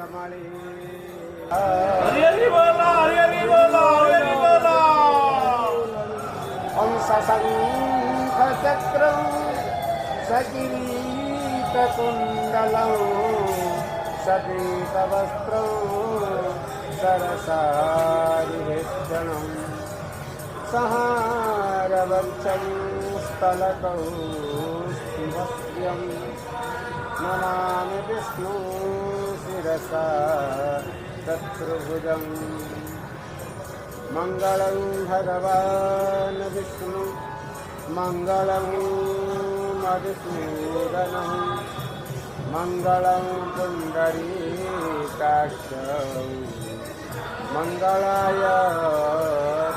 कमले हरि हरि बोला, हरि हरि बोला, हरि हरि बोला। हंसशङ्खचक्रं सकिरीटकुण्डलं सपीतवस्त्रं सरसारिभीषणं संहारवक्षं स्थलकौ स्थिभस्यं नमामि विष्णु शिरसा शत्रुभुजं मङ्गलं भगवान् विष्णु मङ्गलं मधुसूदनं मङ्गलं पुण्डरीकाक्षं मङ्गलाय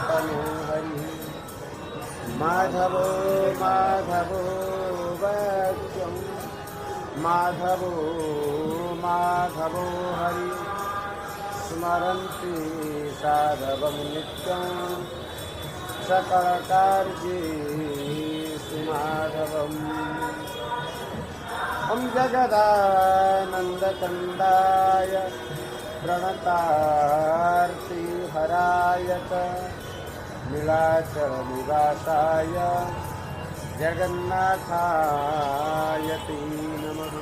तनोहरि माधवो माधवो वाक्यं माधवो माधवो हरि स्मरन्ति साधवं नित्यं सकलकार्येषु माधवम् ॐ जगदानन्दकन्दाय प्रणतार्तिहराय च नीलाचलनिवासाय जगन्नाथाय ते नमः।